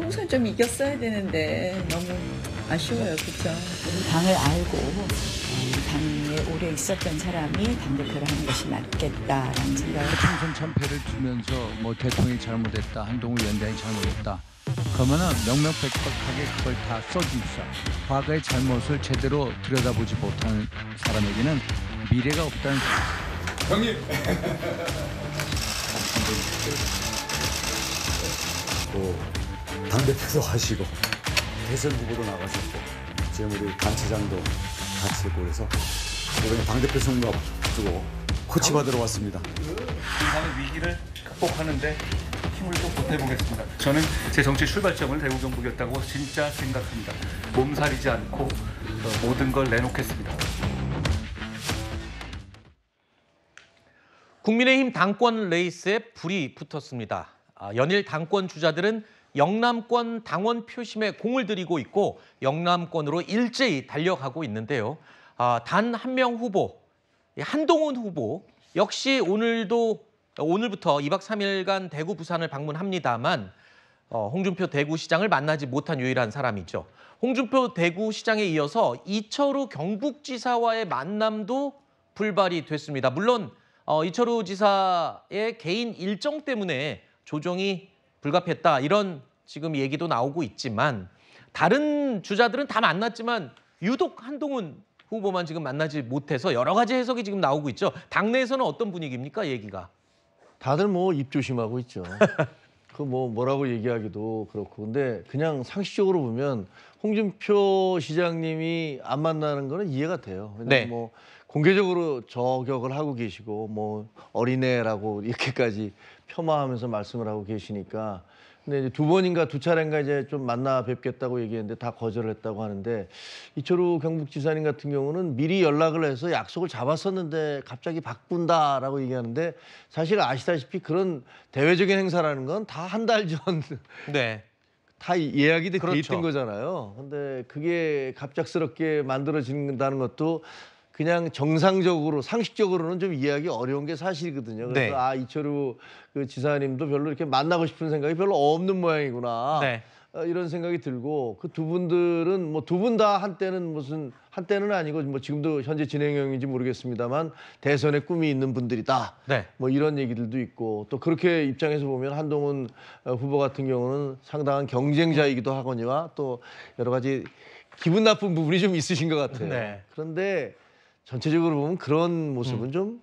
윤영선 좀 이겼어야 되는데 너무 아쉬워요, 그렇죠? 당을 알고 당에 오래 있었던 사람이 당대표를 하는 것이 맞겠다라는 생각을. 총선 참패를 주면서 뭐 대통령이 잘못했다, 한동훈 위원장이 잘못했다. 그러면은 명명백백하게 그걸 다 써줍시다. 과거의 잘못을 제대로 들여다보지 못하는 사람에게는 미래가 없다는. 형님. 당대표도 하시고 대선 후보도 나가셨고 지금 우리 단체장도 같이 있고 그래서 이번에 당대표 선거 앞두고 코치받으러 왔습니다. 인상의 위기를 극복하는데 힘을 좀 보태보겠습니다. 저는 제 정치 출발점을 대구 경북이었다고 진짜 생각합니다. 몸살이지 않고 모든 걸 내놓겠습니다. 국민의힘 당권 레이스에 불이 붙었습니다. 연일 당권 주자들은 영남권 당원 표심에 공을 들이고 있고 영남권으로 일제히 달려가고 있는데요. 단 한 명 후보, 한동훈 후보 역시 오늘부터 2박 3일간 대구, 부산을 방문합니다만 홍준표 대구시장을 만나지 못한 유일한 사람이죠. 홍준표 대구시장에 이어서 이철우 경북지사와의 만남도 불발이 됐습니다. 물론 이철우 지사의 개인 일정 때문에 조정이 불가피했다 이런 지금 얘기도 나오고 있지만 다른 주자들은 다 만났지만 유독 한동훈 후보만 지금 만나지 못해서 여러 가지 해석이 지금 나오고 있죠. 당내에서는 어떤 분위기입니까, 얘기가? 다들 뭐 입 조심하고 있죠. 그 뭐라고 얘기하기도 그렇고. 근데 그냥 상식적으로 보면 홍준표 시장님이 안 만나는 거는 이해가 돼요. 네. 뭐 공개적으로 저격을 하고 계시고 뭐 어린애라고 이렇게까지 폄하하면서 말씀을 하고 계시니까. 근데 이제 두 번인가 두 차례인가 이제 좀 만나 뵙겠다고 얘기했는데 다 거절을 했다고 하는데 이철우 경북지사님 같은 경우는 미리 연락을 해서 약속을 잡았었는데 갑자기 바꾼다라고 얘기하는데 사실 아시다시피 그런 대외적인 행사라는 건 다 한 달 전 네. 다 예약이 돼 그렇죠. 있던 거잖아요. 근데 그게 갑작스럽게 만들어진다는 것도 그냥 정상적으로 상식적으로는 좀 이해하기 어려운 게 사실이거든요. 그래서 네. 이철우 그 지사님도 별로 이렇게 만나고 싶은 생각이 별로 없는 모양이구나. 네. 이런 생각이 들고 그 두 분들은 뭐 두 분 다 한때는 아니고 뭐 지금도 현재 진행형인지 모르겠습니다만 대선에 꿈이 있는 분들이다. 네. 뭐 이런 얘기들도 있고 또 그렇게 입장에서 보면 한동훈 후보 같은 경우는 상당한 경쟁자이기도 하거니와 또 여러 가지 기분 나쁜 부분이 좀 있으신 것 같아요. 네. 그런데 전체적으로 보면 그런 모습은 좀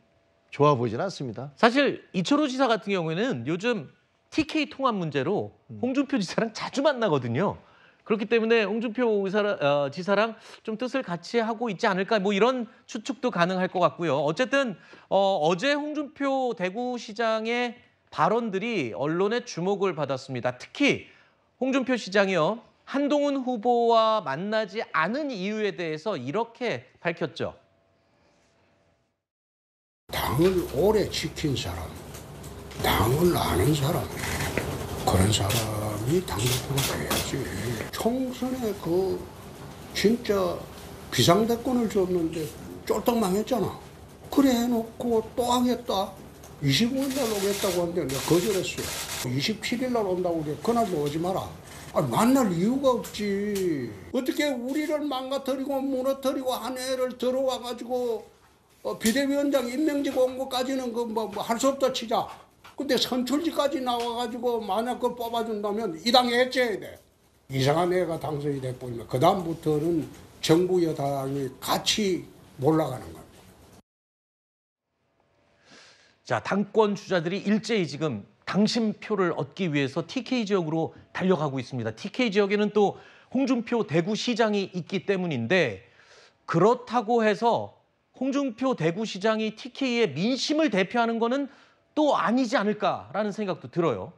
좋아 보이진 않습니다. 사실 이철우 지사 같은 경우에는 요즘 TK 통합 문제로 홍준표 지사랑 자주 만나거든요. 그렇기 때문에 홍준표 지사랑 좀 뜻을 같이 하고 있지 않을까 뭐 이런 추측도 가능할 것 같고요. 어쨌든 어제 홍준표 대구시장의 발언들이 언론의 주목을 받았습니다. 특히 홍준표 시장이요. 한동훈 후보와 만나지 않은 이유에 대해서 이렇게 밝혔죠. 당을 오래 지킨 사람, 당을 아는 사람, 그런 사람이 당대표가 돼야지. 총선에 진짜 비상대권을 줬는데 쫄딱 망했잖아. 그래 해놓고 또 하겠다. 25일 날 오겠다고 하는데 내가 거절했어요. 27일 날 온다고 그래. 그날도 오지 마라. 만날 이유가 없지. 어떻게 우리를 망가뜨리고 무너뜨리고 한 해를 들어와가지고 비대위원장 임명직 온 것까지는 할 수 없다 치자. 근데 선출직까지 나와가지고 만약 그걸 뽑아준다면 이 당에 해체해야 돼. 이상한 애가 당선이 돼버리면 그 다음부터는 정부 여당이 같이 몰아가는 거야. 자, 당권 주자들이 일제히 지금 당심표를 얻기 위해서 TK 지역으로 달려가고 있습니다. TK 지역에는 또 홍준표 대구시장이 있기 때문인데 그렇다고 해서 홍준표 대구시장이 TK의 민심을 대표하는 거는 또 아니지 않을까라는 생각도 들어요.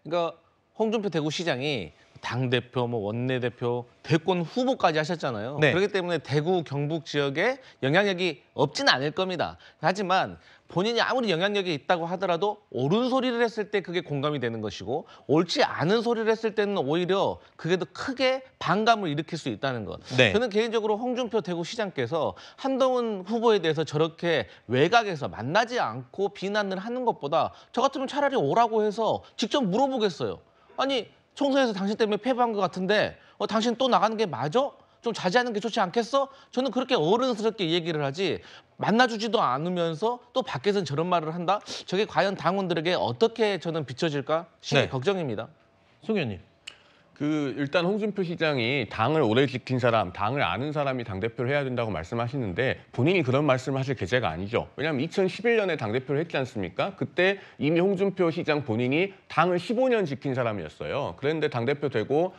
그러니까 홍준표 대구시장이 당대표, 원내대표, 대권 후보까지 하셨잖아요. 네. 그렇기 때문에 대구, 경북 지역에 영향력이 없지는 않을 겁니다. 하지만 본인이 아무리 영향력이 있다고 하더라도 옳은 소리를 했을 때 그게 공감이 되는 것이고 옳지 않은 소리를 했을 때는 오히려 그게 더 크게 반감을 일으킬 수 있다는 것. 네. 저는 개인적으로 홍준표 대구시장께서 한동훈 후보에 대해서 저렇게 외곽에서 만나지 않고 비난을 하는 것보다 저 같으면 차라리 오라고 해서 직접 물어보겠어요. 아니 총선에서 당신 때문에 패배한 것 같은데 당신 또 나가는 게 맞아? 좀 자제하는 게 좋지 않겠어? 저는 그렇게 어른스럽게 얘기를 하지 만나주지도 않으면서 또 밖에서는 저런 말을 한다? 저게 과연 당원들에게 어떻게 저는 비춰질까? 심히 네. 걱정입니다. 송 의원님. 일단 홍준표 시장이 당을 오래 지킨 사람, 당을 아는 사람이 당대표를 해야 된다고 말씀하시는데 본인이 그런 말씀을 하실 계제가 아니죠. 왜냐하면 2011년에 당대표를 했지 않습니까? 그때 이미 홍준표 시장 본인이 당을 15년 지킨 사람이었어요. 그런데 당대표 되고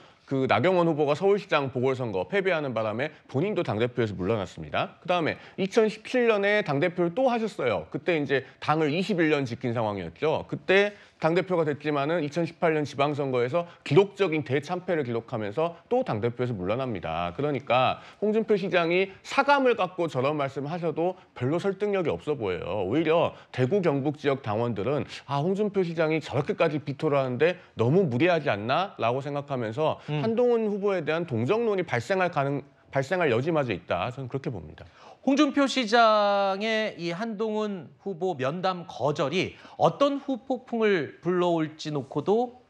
나경원 후보가 서울시장 보궐선거 패배하는 바람에 본인도 당대표에서 물러났습니다. 그다음에 2017년에 당대표를 또 하셨어요. 그때 이제 당을 21년 지킨 상황이었죠. 그때 당대표가 됐지만은 2018년 지방선거에서 기록적인 대참패를 기록하면서 또 당대표에서 물러납니다. 그러니까 홍준표 시장이 사감을 갖고 저런 말씀을 하셔도 별로 설득력이 없어 보여요. 오히려 대구 경북 지역 당원들은 홍준표 시장이 저렇게까지 비토를 하는데 너무 무리하지 않나? 라고 생각하면서 한동훈 후보에 대한 동정론이 발생할 여지마저 있다. 저는 그렇게 봅니다. 홍준표 시장의 이 한동훈 후보 면담 거절이 어떤 후폭풍을 불러올지 놓고도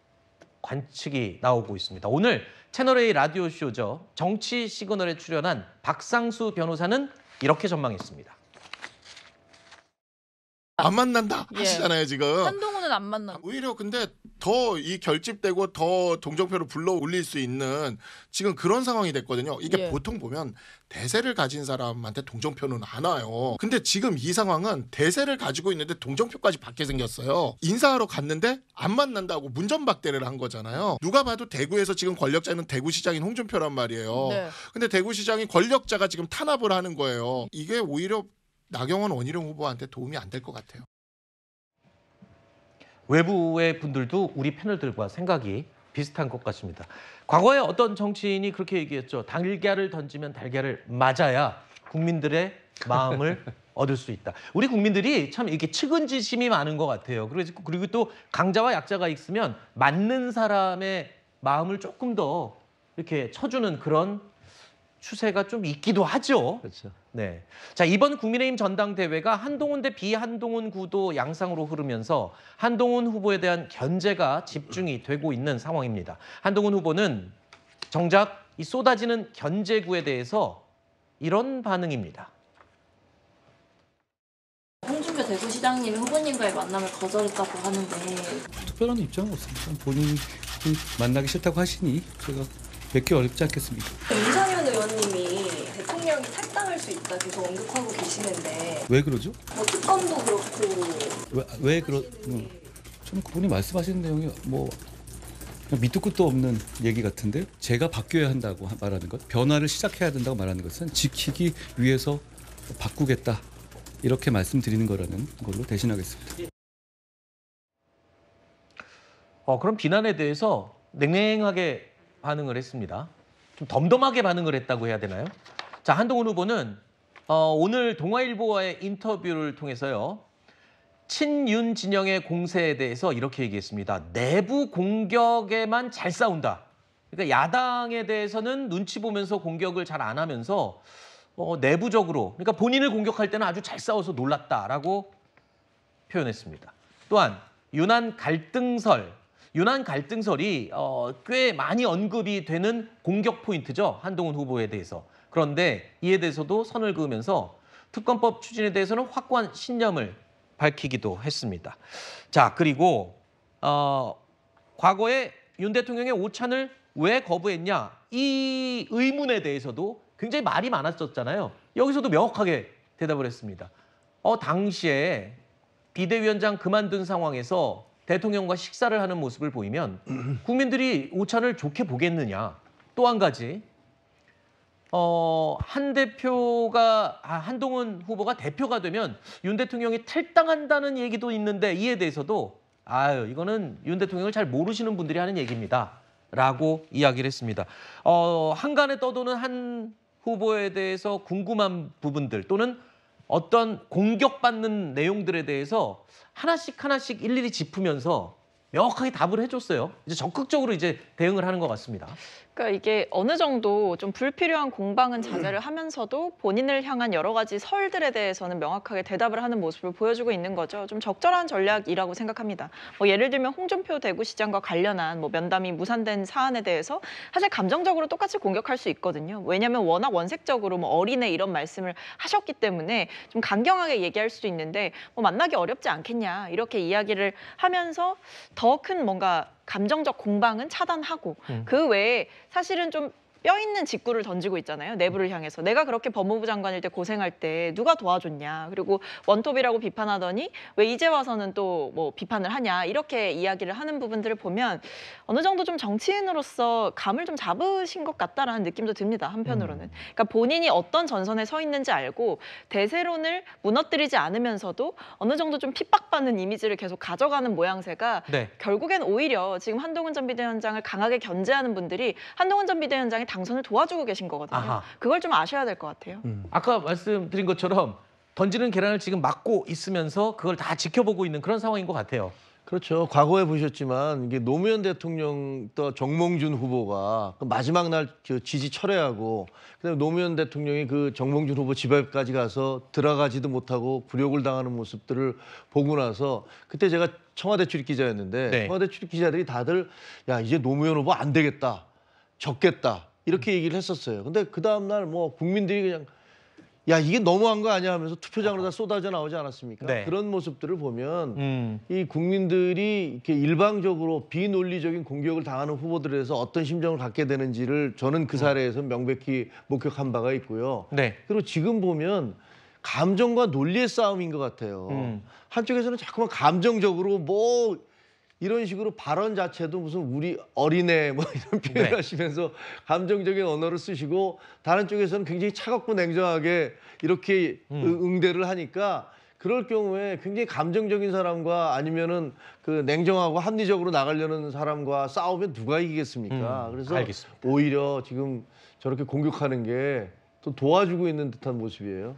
관측이 나오고 있습니다. 오늘 채널A 라디오쇼죠. 정치 시그널에 출연한 박상수 변호사는 이렇게 전망했습니다. 안 만난다 예. 하시잖아요 지금. 한동훈은 안 만나. 오히려 근데 더 이 결집되고 더 동정표를 불러 올릴 수 있는 지금 그런 상황이 됐거든요. 이게 예. 보통 보면 대세를 가진 사람한테 동정표는 안 와요. 근데 지금 이 상황은 대세를 가지고 있는데 동정표까지 받게 생겼어요. 인사하러 갔는데 안 만난다고 문전박대를 한 거잖아요. 누가 봐도 대구에서 지금 권력자는 대구시장인 홍준표란 말이에요. 네. 근데 대구시장이 권력자가 지금 탄압을 하는 거예요. 이게 오히려 나경원 원희룡 후보한테 도움이 안 될 것 같아요. 외부의 분들도 우리 패널들과 생각이 비슷한 것 같습니다. 과거에 어떤 정치인이 그렇게 얘기했죠. 달걀을 던지면 달걀을 맞아야 국민들의 마음을 얻을 수 있다. 우리 국민들이 참 이렇게 측은지심이 많은 것 같아요. 그리고 또 강자와 약자가 있으면 맞는 사람의 마음을 조금 더 이렇게 쳐주는 그런 추세가 좀 있기도 하죠. 그렇죠. 네. 자, 이번 국민의힘 전당대회가 한동훈 대 비한동훈 구도 양상으로 흐르면서 한동훈 후보에 대한 견제가 집중이 되고 있는 상황입니다. 한동훈 후보는 정작 이 쏟아지는 견제구에 대해서 이런 반응입니다. 홍준표 대구시장님이 후보님과의 만남을 거절했다고 하는데 특별한 입장은 없습니다. 본인이 만나기 싫다고 하시니 제가 뵙기 어렵지 않겠습니까? 윤상현 의원님이 대통령이 탈당할 수 있다 계속 언급하고 계시는데 왜 그러죠? 뭐 특검도 그렇고 왜 저는 그분이 말씀하시는 내용이 뭐 그냥 밑도 끝도 없는 얘기 같은데 제가 바뀌어야 한다고 말하는 것, 변화를 시작해야 된다고 말하는 것은 지키기 위해서 바꾸겠다 이렇게 말씀드리는 거라는 걸로 대신하겠습니다. 그럼 비난에 대해서 냉랭하게 반응을 했습니다. 좀 덤덤하게 반응을 했다고 해야 되나요? 자, 한동훈 후보는 오늘 동아일보와의 인터뷰를 통해서요. 친윤 진영의 공세에 대해서 이렇게 얘기했습니다. 내부 공격에만 잘 싸운다. 그러니까 야당에 대해서는 눈치 보면서 공격을 잘 안 하면서 내부적으로, 그러니까 본인을 공격할 때는 아주 잘 싸워서 놀랐다라고 표현했습니다. 또한 윤한 갈등설이 꽤 많이 언급이 되는 공격 포인트죠. 한동훈 후보에 대해서. 그런데 이에 대해서도 선을 그으면서 특검법 추진에 대해서는 확고한 신념을 밝히기도 했습니다. 자, 그리고 과거에 윤 대통령의 오찬을 왜 거부했냐? 이 의문에 대해서도 굉장히 말이 많았었잖아요. 여기서도 명확하게 대답을 했습니다. 당시에 비대위원장 그만둔 상황에서 대통령과 식사를 하는 모습을 보이면 국민들이 오찬을 좋게 보겠느냐. 또 한 가지, 한동훈 후보가 대표가 되면 윤 대통령이 탈당한다는 얘기도 있는데 이에 대해서도 이거는 윤 대통령을 잘 모르시는 분들이 하는 얘기입니다. 라고 이야기를 했습니다. 한간에 떠도는 한 후보에 대해서 궁금한 부분들 또는 어떤 공격받는 내용들에 대해서 하나씩 일일이 짚으면서 명확하게 답을 해줬어요. 이제 적극적으로 이제 대응을 하는 것 같습니다. 그러니까 이게 어느 정도 좀 불필요한 공방은 자제를 하면서도 본인을 향한 여러 가지 설들에 대해서는 명확하게 대답을 하는 모습을 보여주고 있는 거죠. 좀 적절한 전략이라고 생각합니다. 뭐 예를 들면 홍준표 대구시장과 관련한 뭐 면담이 무산된 사안에 대해서 사실 감정적으로 똑같이 공격할 수 있거든요. 왜냐하면 워낙 원색적으로 뭐 어린애 이런 말씀을 하셨기 때문에 좀 강경하게 얘기할 수도 있는데 뭐 만나기 어렵지 않겠냐 이렇게 이야기를 하면서 더 큰 뭔가 감정적 공방은 차단하고 그 외에 사실은 좀 뼈 있는 직구를 던지고 있잖아요. 내부를 향해서. 내가 그렇게 법무부 장관일 때 고생할 때 누가 도와줬냐. 그리고 원톱이라고 비판하더니 왜 이제 와서는 또 뭐 비판을 하냐. 이렇게 이야기를 하는 부분들을 보면 어느 정도 좀 정치인으로서 감을 좀 잡으신 것 같다라는 느낌도 듭니다. 한편으로는. 그러니까 본인이 어떤 전선에 서 있는지 알고 대세론을 무너뜨리지 않으면서도 어느 정도 좀 핍박받는 이미지를 계속 가져가는 모양새가 네. 결국엔 오히려 지금 한동훈 전 비대위원장을 강하게 견제하는 분들이 한동훈 전 비대위원장이 당선을 도와주고 계신 거거든요. 아하. 그걸 좀 아셔야 될 것 같아요. 아까 말씀드린 것처럼 던지는 계란을 지금 막고 있으면서 그걸 다 지켜보고 있는 그런 상황인 것 같아요. 그렇죠. 과거에 보셨지만 이게 노무현 대통령 또 정몽준 후보가 그 마지막 날 그 지지 철회하고 그다음에 노무현 대통령이 그 정몽준 후보 집 앞까지 가서 들어가지도 못하고 굴욕을 당하는 모습들을 보고 나서 그때 제가 청와대 출입 기자였는데 네. 청와대 출입 기자들이 다들 야 이제 노무현 후보 안 되겠다, 적겠다 이렇게 얘기를 했었어요. 근데 그 다음 날 뭐 국민들이 그냥 야 이게 너무한 거 아니야 하면서 투표장으로 다 쏟아져 나오지 않았습니까? 네. 그런 모습들을 보면 이 국민들이 이렇게 일방적으로 비논리적인 공격을 당하는 후보들에서 어떤 심정을 갖게 되는지를 저는 그 사례에서 명백히 목격한 바가 있고요. 네. 그리고 지금 보면 감정과 논리의 싸움인 것 같아요. 한쪽에서는 자꾸만 감정적으로 뭐 이런 식으로 발언 자체도 무슨 우리 어린애 뭐 이런 표현을 네. 하시면서 감정적인 언어를 쓰시고 다른 쪽에서는 굉장히 차갑고 냉정하게 이렇게 응대를 하니까 그럴 경우에 굉장히 감정적인 사람과 아니면은 그 냉정하고 합리적으로 나가려는 사람과 싸우면 누가 이기겠습니까? 그래서 알겠습니다. 오히려 지금 저렇게 공격하는 게 또 도와주고 있는 듯한 모습이에요.